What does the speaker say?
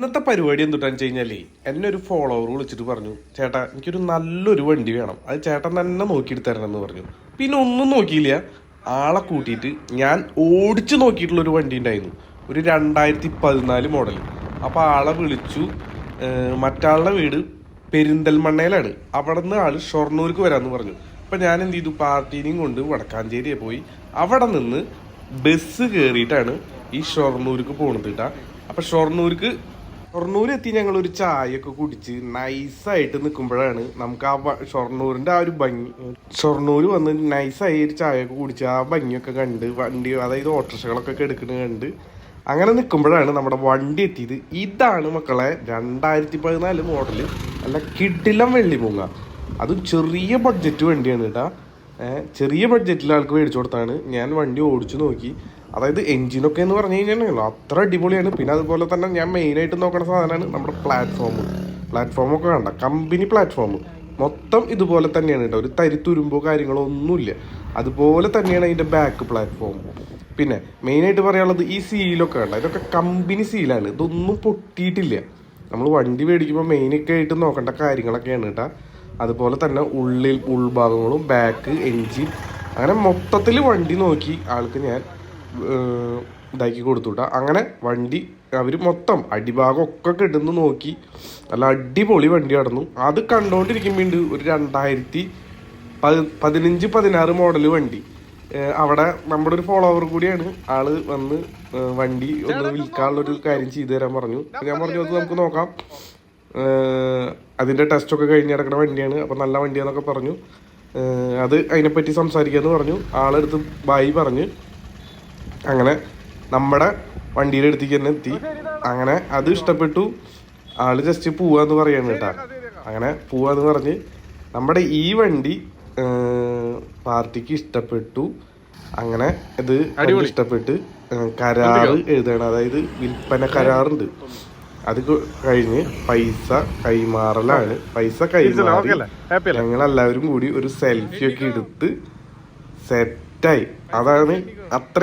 ഇന്നത്തെ പരിപാടി എന്തുട്ടാന്ന് വെച്ച് കഴിഞ്ഞാലേ എന്നെ ഒരു ഫോളോവർ വിളിച്ചിട്ട് പറഞ്ഞു, ചേട്ടാ എനിക്കൊരു നല്ലൊരു വണ്ടി വേണം, അത് ചേട്ടൻ തന്നെ നോക്കിയിട്ട് തരണം എന്ന് പറഞ്ഞു. പിന്നെ ഒന്നും നോക്കിയില്ല, ആളെ കൂട്ടിയിട്ട് ഞാൻ ഓടിച്ചു നോക്കിയിട്ടുള്ളൊരു വണ്ടി ഉണ്ടായിരുന്നു, ഒരു 2014 മോഡൽ. അപ്പോൾ ആളെ വിളിച്ചു. മറ്റാളുടെ വീട് പെരിന്തൽമണ്ണയിലാണ്. അവിടെ നിന്ന് ആൾ ഷൊർണൂർക്ക് വരാമെന്ന് പറഞ്ഞു. അപ്പം ഞാൻ എന്ത് ചെയ്തു, പാർട്ടീനെയും കൊണ്ട് വടക്കാഞ്ചേരിയെ പോയി അവിടെ നിന്ന് ബസ് കയറിയിട്ടാണ് ഈ ഷൊർണൂർക്ക് പോണത് കേട്ടാ. അപ്പം ഷൊർണൂരെത്തി ഞങ്ങളൊരു ചായയൊക്കെ കുടിച്ച് നൈസായിട്ട് നിൽക്കുമ്പോഴാണ് നമുക്ക് ആ ഷൊർണൂരിൻ്റെ ആ ഒരു ഭംഗി, ഷൊർണൂർ വന്ന് നൈസായി ഒരു ചായയൊക്കെ കുടിച്ച് ആ ഭംഗിയൊക്കെ കണ്ട് വണ്ടി, അതായത് ഓട്ടോറിക്ഷകളൊക്കെ എടുക്കുന്നത് കണ്ട് അങ്ങനെ നിൽക്കുമ്പോഴാണ് നമ്മുടെ വണ്ടി എത്തിയത്. ഇതാണ് മക്കളെ 2014 മോഡല്, നല്ല കിടിലം വെള്ളിമൂങ്ങ. അതും ചെറിയ ബഡ്ജറ്റ് വണ്ടിയാണ് കേട്ടാ. ചെറിയ ബഡ്ജറ്റിൽ ആൾക്ക് മേടിച്ചു കൊടുത്താണ്. ഞാൻ വണ്ടി ഓടിച്ചു നോക്കി. അതായത് എൻജിനൊക്കെ എന്ന് പറഞ്ഞു കഴിഞ്ഞാൽ അത്ര അടിപൊളിയാണ്. പിന്നെ അതുപോലെ തന്നെ ഞാൻ മെയിനായിട്ട് നോക്കുന്ന സാധനമാണ് നമ്മുടെ പ്ലാറ്റ്ഫോമൊക്കെ കണ്ട കമ്പനി പ്ലാറ്റ്ഫോം മൊത്തം ഇതുപോലെ തന്നെയാണ് കേട്ടോ. ഒരു തരിത്തുരുമ്പോ കാര്യങ്ങളോ ഒന്നുമില്ല. അതുപോലെ തന്നെയാണ് അതിൻ്റെ ബാക്ക് പ്ലാറ്റ്ഫോം. പിന്നെ മെയിനായിട്ട് പറയാനുള്ളത് ഈ സീലൊക്കെ കണ്ട, ഇതൊക്കെ കമ്പനി സീലാണ്, ഇതൊന്നും പൊട്ടിയിട്ടില്ല. നമ്മൾ വണ്ടി മേടിക്കുമ്പോൾ മെയിനൊക്കെ ആയിട്ട് നോക്കേണ്ട കാര്യങ്ങളൊക്കെയാണ് കേട്ടോ. അതുപോലെ തന്നെ ഉൾഭാഗങ്ങളും ബാക്ക് എൻജിൻ, അങ്ങനെ മൊത്തത്തിൽ വണ്ടി നോക്കി ആൾക്ക് ഞാൻ ഇതാക്കി കൊടുത്തുവിട്ട. അങ്ങനെ വണ്ടി അവർ മൊത്തം അടിഭാഗം ഒക്കെ കിട്ടുന്നു നോക്കി. നല്ല അടിപൊളി വണ്ടി നടന്നു. അത് കണ്ടുകൊണ്ടിരിക്കുമ്പോൾ ഒരു 2015-16 മോഡൽ വണ്ടി അവിടെ നമ്മുടെ ഒരു ഫോളോവർ കൂടിയാണ്. ആള് വന്ന് വണ്ടി ഒന്ന് വിൽക്കാനുള്ളൊരു കാര്യം ചെയ്തു തരാൻ പറഞ്ഞു. ഞാൻ പറഞ്ഞു അത് നമുക്ക് നോക്കാം, അതിൻ്റെ ടെസ്റ്റൊക്കെ കഴിഞ്ഞ് കിടക്കുന്ന വണ്ടിയാണ്, അപ്പം നല്ല വണ്ടിയാന്നൊക്കെ പറഞ്ഞു. അത് അതിനെപ്പറ്റി സംസാരിക്കാമെന്ന് പറഞ്ഞു. ആളെടുത്ത് ബായി പറഞ്ഞ് അങ്ങനെ നമ്മുടെ വണ്ടിയുടെ അടുത്തേക്ക് തന്നെ എത്തി. അങ്ങനെ അത് ഇഷ്ടപ്പെട്ടു. ആള് ജസ്റ്റ് പോവാന്ന് പറയാണ് കേട്ടാ. അങ്ങനെ പോവാന്ന് പറഞ്ഞ് നമ്മുടെ ഈ വണ്ടി പാർട്ടിക്ക് ഇഷ്ടപ്പെട്ടു. അങ്ങനെ ഇത് ഇഷ്ടപ്പെട്ട് കരാറ് എഴുതണം, അതായത് വിൽപ്പന കരാറുണ്ട്. അത് കഴിഞ്ഞ് പൈസ കൈമാറലാണ്. പൈസ കൈമാറി ഞങ്ങളെല്ലാവരും കൂടി ഒരു സെൽഫി ഒക്കെ എടുത്ത് സെറ്റായി. അതാണ് അത്ര